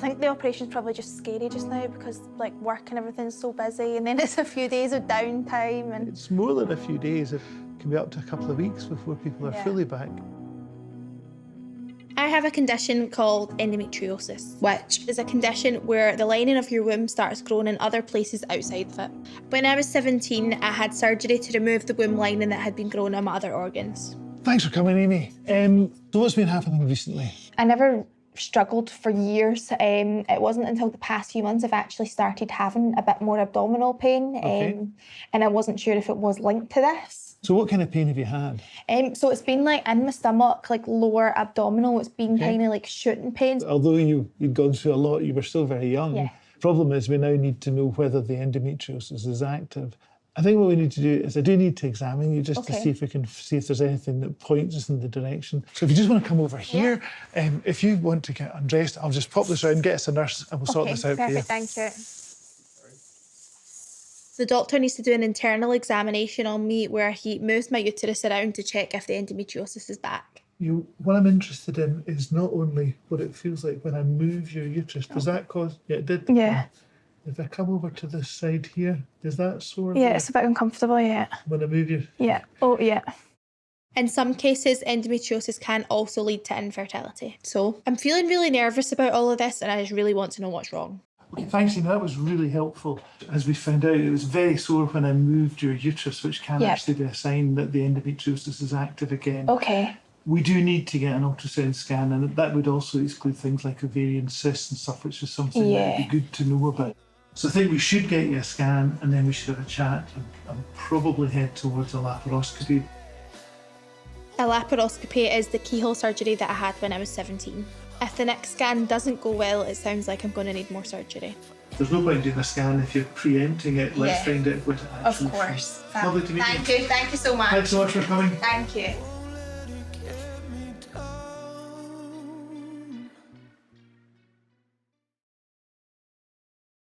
think the operation's probably just scary just now because like work and everything's so busy, and then it's a few days of downtime. And it's more than a few days. It can be up to a couple of weeks before people are fully back. I have a condition called endometriosis, which is a condition where the lining of your womb starts growing in other places outside of it. When I was 17, I had surgery to remove the womb lining that had been growing on my other organs. Thanks for coming, Amy. So what's been happening recently? I never struggled for years. It wasn't until the past few months I've actually started having a bit more abdominal pain, and I wasn't sure if it was linked to this. So what kind of pain have you had? So it's been like in my stomach, like lower abdominal. It's been kind of like shooting pains. Although you'd gone through a lot, you were still very young. Yeah. Problem is we now need to know whether the endometriosis is active. I think what we need to do is I do need to examine you just to see if we can see if there's anything that points us in the direction. So if you just want to come over here, if you want to get undressed, I'll just pop this around, get us a nurse, and we'll sort this out for you. Thank you. The doctor needs to do an internal examination on me where he moves my uterus around to check if the endometriosis is back. What I'm interested in is not only what it feels like when I move your uterus. Does that cause... Yeah, it did. Yeah. If I come over to this side here, is that sore? Yeah, it's a bit uncomfortable, yeah. When I move you? Yeah. Oh, yeah. In some cases, endometriosis can also lead to infertility. So I'm feeling really nervous about all of this, and I just really want to know what's wrong. Okay, thanks, Amy. That was really helpful. As we found out, it was very sore when I moved your uterus, which can actually be a sign that the endometriosis is active again. Okay. We do need to get an ultrasound scan, and that would also exclude things like ovarian cysts and stuff, which is something that would be good to know about. So I think we should get you a scan, and then we should have a chat and probably head towards a laparoscopy. A laparoscopy is the keyhole surgery that I had when I was 17. If the next scan doesn't go well, it sounds like I'm going to need more surgery. There's no point doing a scan if you're preempting it. Let's find out what it actually is. Of course. Lovely to meet you. Thank you so much. Thanks so much for coming. Thank you.